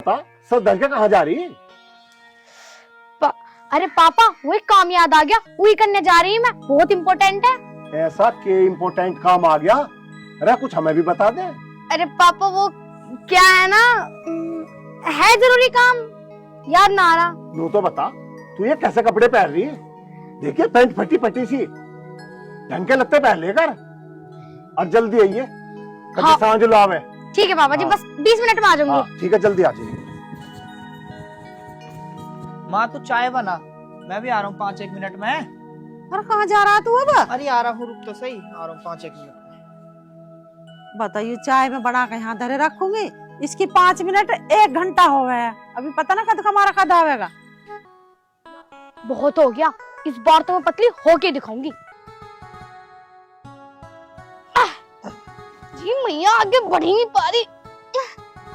बता, सब धन के कहाँ जा रही? अरे पापा, वो एक काम याद आ गया, वही करने जा रही हूँ मैं, बहुत इम्पोर्टेंट है। ऐसा के इम्पोर्टेंट काम आ गया? अरे कुछ हमें भी बता दे। अरे पापा, वो क्या है ना, है जरूरी काम, याद ना आ रहा। तू तो बता, तू ये कैसे कपड़े पहन रही है? देखिए पैंट फटी फटी सी, ढंग के लगते पहन लेकर और जल्दी आइए, कभी हाँ। सांझ लावे। ठीक है पापा जी, हाँ। बस 20 मिनट में आ जाऊंगी। हाँ, ठीक है, जल्दी आ जाइए। माँ तू चाय बना, मैं भी आ रहा हूँ 5-1 मिनट में। अरे कहाँ जा रहा तू अब? अरे आ रहा हूँ, रुक तो सही, आ रहा हूँ 5-1 मिनट में। बताइए, चाय में बना के यहाँ धरे रखूंगी, इसकी 5 मिनट 1 घंटा हो गया है, अभी पता ना कद हमारा कद आवेगा। बहुत हो गया, इस बार तो मैं पतली होके दिखाऊंगी। जी मैया, आगे बढ़ ही नहीं पा रही।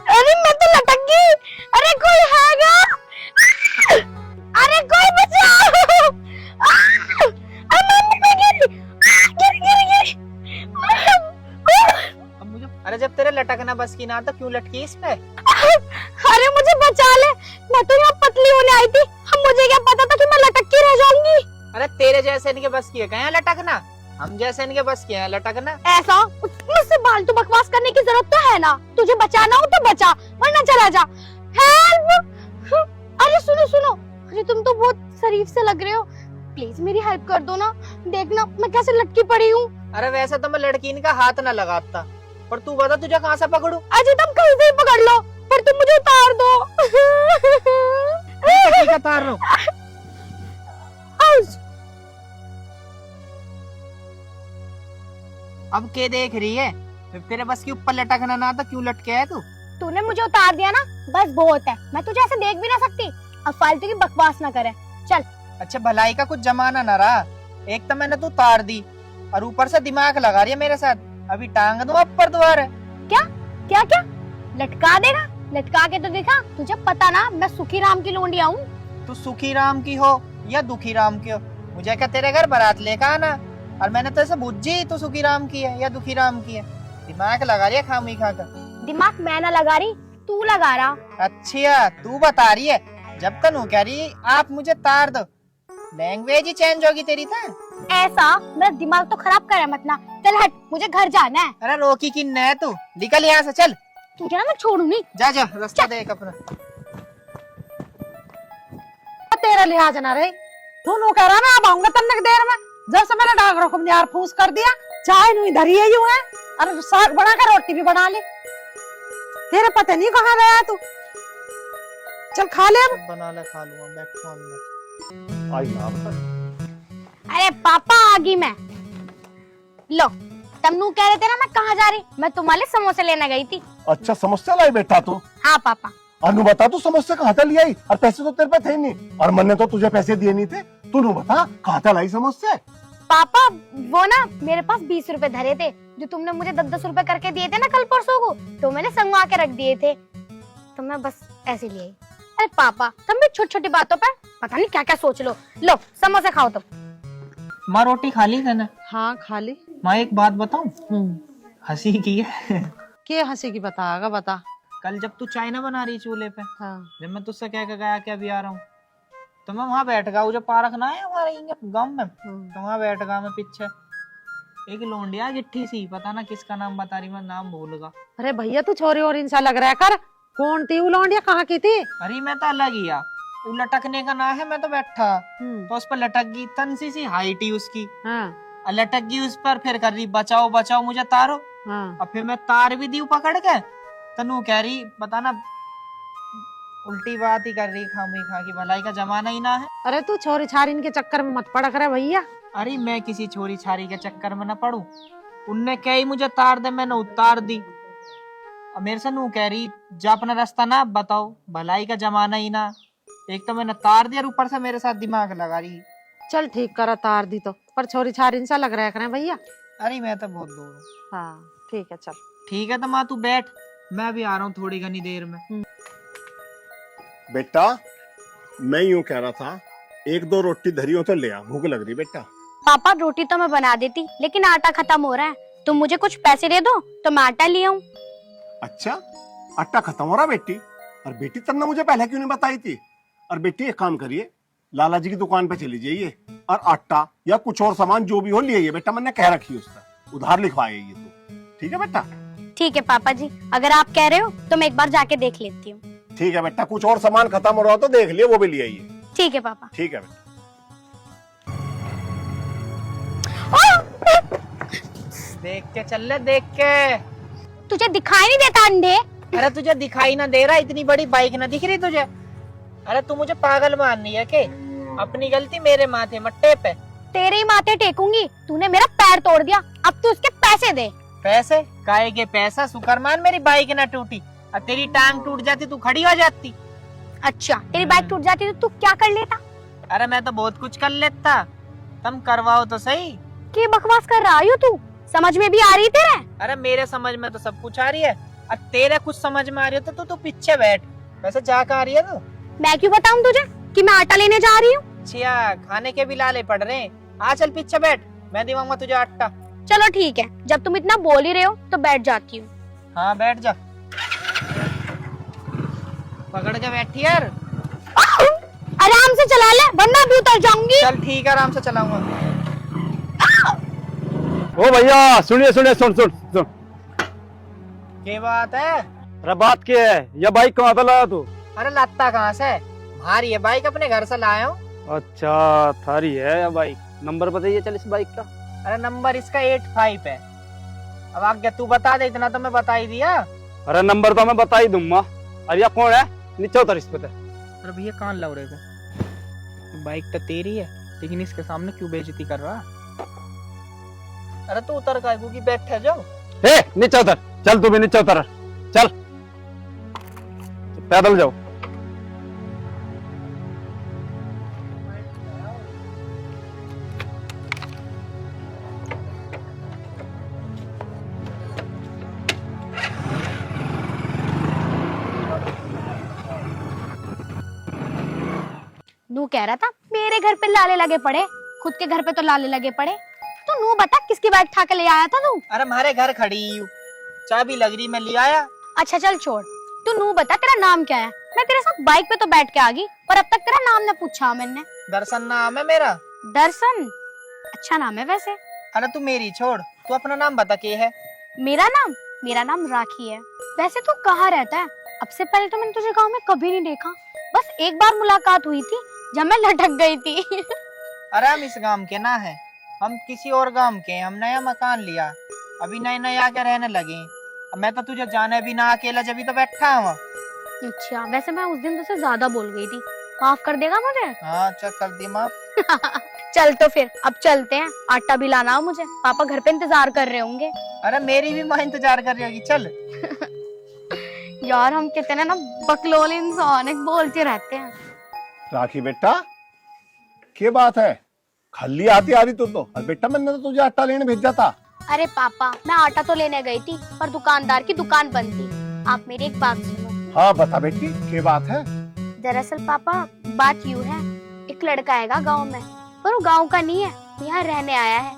अरे मैं तो लटक गई। अरे कोई हैगा? अरे कोई बचाओ! अरे मैं गिरी। अब मुझे, अरे जब तेरे लटकना बस की ना तो क्यों लटकी इस पे? अरे मुझे बचा ले, मैं तो यहाँ पतली होने आई थी, अब मुझे क्या पता था कि मैं लटक के रह जाऊंगी। अरे तेरे जैसे इनके बस की है कहाँ लटकना, हम जैसे इनके बस की है लटकना। ऐसा मुझसे फालतू बकवास करने की जरूरत तो है ना, तुझे बचाना हो तो बचा, वरना चला जा। हेल्प! अरे सुनो, अरे तुम तो बहुत शरीफ से लग रहे हो, प्लीज मेरी हेल्प कर दो ना, देखना मैं कैसे लटकी पड़ी हूँ। अरे वैसे तो मैं लड़की इनका हाथ न लगाता, पर तू बता तुझे कहाँ से पकड़ू? अजय तुम कहीं से ही पकड़ लो, पर तुम मुझे उतार दो। ठीक है, उतार लो। अब क्या देख रही है? जब तेरे बस के ऊपर लटकना ना तो क्यों लटके है तू? तूने मुझे उतार दिया ना, बस बहुत है, मैं तुझे ऐसे देख भी ना सकती। अब फालतू की बकवास ना करे, चल। अच्छा भलाई का कुछ जमाना न रहा, एक तो मैंने तू तार दी और ऊपर से दिमाग लगा रही है मेरे साथ, अभी टांग दूं ऊपर दोबारा। क्या लटका देगा? लटका के तो दिखा, तुझे पता ना मैं सुखी राम की लोंडिया हूँ। तू सुखी राम की हो या दुखी राम की हो, मुझे क्या तेरे घर बारात लेकर आना, और मैंने तो ऐसे बुझी तू सुखी राम की है या दुखी राम की है, दिमाग लगा रही है खामी खाकर। दिमाग मैं ना लगा रही, तू लगा रहा। अच्छा तू बता रही है, जब तक कह रही आप मुझे तार दो, लैंग्वेज ही चेंज होगी तेरी था। ऐसा मेरा दिमाग तो खराब करे मत ना, चल हट, मुझे घर जाना है। अरे रोकी की न तू, निकल यहाँ से, चल। तुझे ना मैं छोड़ू नहीं। जा रास्ता देख अपना। तेरा लिहाज ना रही, तू कह रहा ना अब आऊंगा तन्ने देर में, जब से मैंने डागरों को यार फूस कर दिया, चाय नहीं धरी है यूं है, अरे साग बना कर रोटी भी बना ली, तेरे पता नहीं कहाँ गया तू, चल खा ले अब। बना ले, खा लूंगा, बैठो अंदर। आई ना बता। अरे पापा आ गई मैं। लो, तन्नू कह रहे थे ना मैं कहाँ जा रही, मैं तुम्हारे समोसे लेने गई थी। अच्छा समोसा लाई बेटा तू? हाँ पापा। अनु बता, तू समोसे कहाँ से ले आई? और पैसे तो तेरे पे थे नहीं, और मैंने तो तुझे पैसे दिए नहीं थे, तू बता कहाँ से लाई समोसे? पापा वो ना मेरे पास 20 रुपए धरे थे, जो तुमने मुझे 10-10 रुपए करके दिए थे ना कल परसों को, तो मैंने संगवा के रख दिए थे, तो मैं बस ऐसे ले आई। अरे पापा तुम भी छोटी छोटी बातों पर पता नहीं क्या क्या सोच लो समोसे खाओ तुम। माँ रोटी खा ली मैंने। हाँ खा ली। माँ एक बात बताऊं, हंसी की है। के हंसी की बताएगा, बता। कल जब तू चाय ना बना रही चूल्हे पे, हाँ। जब मैं तुझसे कह के गया कि अभी आ रहा हूँ, तो मैं वहाँ बैठ गया, वो जो पार्क ना है हमारे गाँव में, तो वहाँ बैठ गया मैं पीछे, एक लौंडिया गिट्ठी सी, पता ना किसका नाम बता रही, मैं नाम भूल गया। अरे भैया तू छोरी और इंसा लग रहा है कर, कौन थी वो लौंडिया, कहाँ की थी? अरे मैं तो अलग ही, वो लटकने का ना है, मैं तो बैठा तो उस पर लटक गई, तनसी सी हाइट ही उसकी, हाँ। लटक गई उस पर, फिर कर रही बचाओ बचाओ मुझे तारो। हाँ। अब फिर मैं तार भी दी पकड़ के, तनु कह रही पता ना उल्टी बात ही कर रही, खामी खा की भलाई का जमाना ही ना है। अरे तू छोरी छारीन के चक्कर में मत पड़ा करे भैया। अरे मैं किसी छोरी छारी के चक्कर में न पड़ू, उनने कही मुझे तार दे, मैंने उतार दी, और मेरे से नू कह रही जा अपना रास्ता ना बताओ, भलाई का जमाना ही ना, एक तो मैंने तार दिया, ऊपर से मेरे साथ दिमाग लगा रही। चल ठीक करा, तार दी तो, पर छोरी छारीन सा लग रहा है करे भैया। अरे मैं तो बहुत दूर हूँ। हाँ ठीक है, चल ठीक है, तो माँ तू बैठ, मैं भी आ रहा हूँ थोड़ी घनी देर में। बेटा मैं यूं कह रहा था, 1-2 रोटी धरी हो तो ले आ, भूख लग रही बेटा। पापा रोटी तो मैं बना देती, लेकिन आटा खत्म हो रहा है, तुम मुझे कुछ पैसे दे दो तो मैं आटा ले आऊं। अच्छा आटा खत्म हो रहा बेटी, और बेटी तन्ना मुझे पहले क्यों नहीं बताई थी? और बेटी एक काम करिए, लाला जी की दुकान पे चली जाइए और आटा या कुछ और सामान जो भी हो ले आइए बेटा, मैंने कह रखी है उसका, उधार लिखवाइए ये तो। ठीक है बेटा? ठीक है पापा जी, अगर आप कह रहे हो तो मैं एक बार जाके देख लेती हूँ। ठीक है बेटा, कुछ और सामान खत्म हो रहा हो तो देख लियो, वो भी ले आइए। ठीक है पापा। ठीक है बेटा। देख के चल ले, देख के। तुझे दिखाई नहीं देता अंधे? अरे तुझे दिखाई ना दे रहा, इतनी बड़ी बाइक ना दिख रही तुझे? अरे तू मुझे पागल मान रही है के? अपनी गलती मेरे माथे मट्टे पे। तेरे ही माथे टेकूंगी, तूने मेरा पैर तोड़ दिया, अब तू उसके पैसे दे। पैसे? काहे के पैसा? शुक्रमान मेरी बाइक ना टूटी, और तेरी टांग टूट जाती तू खड़ी हो जाती। अच्छा, तेरी बाइक टूट जाती तो तू क्या कर लेता? अरे मैं तो बहुत कुछ कर लेता, तुम करवाओ तो सही। क्या बकवास कर रहा है तू? समझ में भी आ रही तेरे? अरे मेरे समझ में तो सब कुछ आ रही है, और तेरे कुछ समझ में आ रही है तो तू पीछे बैठ। वैसे जा कहाँ आ रही है तू? मैं क्यों बताऊं तुझे कि मैं आटा लेने जा रही हूँ? छिया, खाने के भी लाले पड़ रहे हैं। आ चल पीछे बैठ, मैं दिलाऊंगा तुझे आटा। चलो ठीक है, जब तुम इतना बोल ही रहे हो तो बैठ जाती हूँ। हाँ बैठ जा, पकड़ के बैठी यार। आराम से चला ले वरना भी उतर जाऊंगी। चल ठीक है, आराम से चलाऊंगा। ओ भैया सुनिए सुनिए, सुन सुन सुन। क्या बात है? अरे बात क्या है, यह बाइक कहाँ था लाया तू? अरे लत्ता कहाँ से? भारी है बाइक, अपने घर से लाया हूँ। अच्छा थारी है यह बाइक, नंबर बताइए चल इस बाइक का। अरे नंबर इसका 85 है। अब आगे तू बता दे, इतना तो मैं बता ही दिया। अरे नंबर तो मैं बता ही दूंगा। अरे यह कौन है? नीचे उतर इस पे। अरे भैया कान लग रहे को, बाइक तो तेरी है लेकिन इसके सामने क्यों बेइज्जती कर रहा? अरे तू उतर का क्योंकि बैठे जाओ। ए नीचे उतर, चल तू भी नीचे उतर, चल पैदल जाओ। नू कह रहा था मेरे घर पे लाले लगे पड़े, खुद के घर पे तो लाले लगे पड़े। तो नू बता किसकी बाइक उठा के ले आया था तू? अरे हमारे घर खड़ी हूँ, चाबी लग रही, मैं ले आया। अच्छा चल छोड़, तू नू बता तेरा नाम क्या है? मैं तेरे साथ बाइक पे तो बैठ के आ गई और अब तक तेरा नाम न पूछा मैंने। दर्शन नाम है मेरा। दर्शन? अच्छा नाम है वैसे। अरे तू मेरी छोड़, तू अपना नाम बता के है। मेरा नाम राखी है। वैसे तू कहाँ रहता है? अब से पहले तो मैंने तुझे गांव में कभी नहीं देखा, बस एक बार मुलाकात हुई थी जब मैं लटक गई थी। अरे हम इस गांव के ना है, हम किसी और गांव के हैं। हम नया मकान लिया, अभी नए नए आके रहने लगे। अब मैं तो तुझे जाने भी ना, अकेला जब तो बैठा हूँ। अच्छा, वैसे मैं उस दिन तुझसे ज्यादा बोल गई थी, माफ कर देगा मुझे? हाँ चल कर दी माफ। चल तो फिर अब चलते हैं, आटा भी लाना हो मुझे, पापा घर पे इंतजार कर रहे होंगे। अरे मेरी भी माँ इंतजार कर रही होगी, चल। यार हम कितने ना बकलोल इंसान है, बोलते रहते हैं। राखी बेटा, क्या बात है? खाली आती आ रही तू तो। और बेटा मैंने तो तुझे आटा लेने भेजा था। अरे पापा, मैं आटा तो लेने गई थी पर दुकानदार की दुकान बंद थी। आप मेरी एक बात सुनो। हाँ बता बेटी, क्या बात है? दरअसल पापा बात यूँ है, एक लड़का आएगा गांव में, पर वो गांव का नहीं है, यहाँ रहने आया है।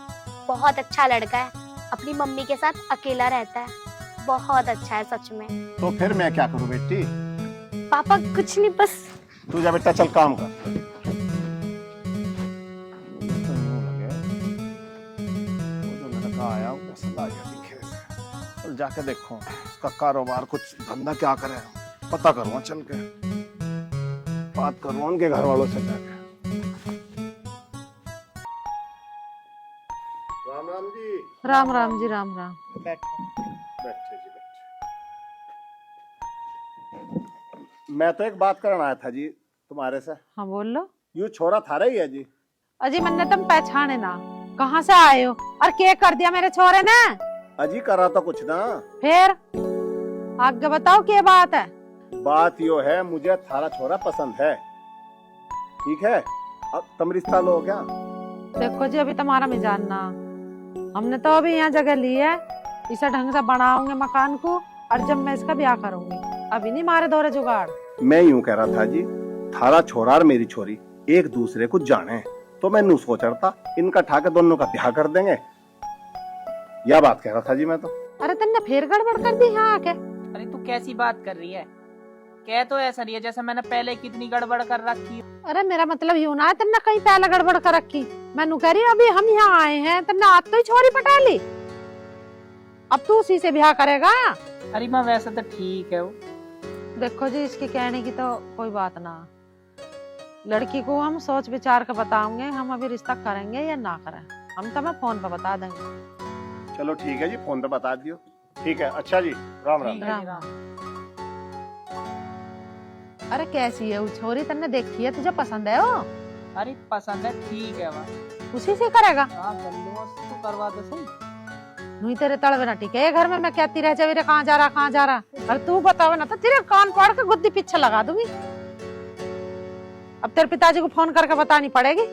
बहुत अच्छा लड़का है, अपनी मम्मी के साथ अकेला रहता है, बहुत अच्छा है सच में। तो फिर मैं क्या करूँ बेटी? पापा कुछ नहीं, बस तू जा बेटा, चल काम कर। वो जो लड़का आया वो पसंद आ गया दिखे से। चल जाके देखो उसका कारोबार, कुछ धंधा क्या करे, पता करूँगा चल के, बात करूँगा उनके घर वालों से जाके। राम राम जी। राम राम जी, राम राम। बैठो। बैठे जी बैठे। मैं तो एक बात करना आया था जी तुम्हारे से। हाँ बोल लो। यू छोरा थारा ही है जी? अजी मैंने तुम पहचाने ना, कहाँ से आए हो और क्या कर दिया मेरे छोरे ने? अजी करा तो कुछ ना। फिर आगे बताओ क्या बात है? बात यो है, मुझे थारा छोरा पसंद है, ठीक है? अब तुम रिश्ता लो क्या? देखो जी, अभी तुम्हारा भी जानना, हमने तो अभी यहाँ जगह ली है, इसे ढंग से बनाऊंगे मकान को, और जब मैं इसका ब्याह करूंगी, अभी नहीं मारे दौरे जुगाड़। मैं यूं कह रहा था जी, थारा छोरा और मेरी छोरी एक दूसरे को जाने, तो मैं नू सोच रहा था इनका ठाके दोनों का ब्याह कर देंगे, यह बात कह रहा था जी मैं तो। अरे तुमने फिर गड़बड़ कर दी यहाँ आके। अरे तू कैसी बात कर रही है? कह तो ऐसा रही है जैसे मैंने पहले कितनी गड़बड़ कर रखी है। अरे मेरा मतलब यूं ना है तेने कहीं पहले गड़बड़ कर रखी। मैं कह रही हूँ अभी हम यहाँ आए हैं तेने आज तो ही छोरी पटा ली, अब तू उसी से ब्याह करेगा। अरे माँ वैसे तो ठीक है वो। देखो जी इसके कहने की तो कोई बात ना, लड़की को हम सोच विचार कर बताओगे हम अभी रिश्ता करेंगे या ना करें, हम तुम्हें फोन पर बता देंगे। चलो ठीक है जी, फोन पे बता दियो। ठीक है, अच्छा जी, राम राम। ठीक है जी, राम। अरे कैसी है वो छोरी, तन्ने देखी है, तुझे पसंद है वो? अरे पसंद है, ठीक है वहाँ। उसी से करेगा? हाँ बंदोबस्त तो करवा दो सही। नहीं तेरे तड़वे ना ठीक है घर में, मैं कहती रह जावे रे कहाँ जा रहा कहाँ जा रहा, अरे तू बतावे ना तो तेरे कान फाड़ के गुद्दी पीछे लगा दूंगी। अब तेरे पिताजी को फोन करके बतानी पड़ेगी।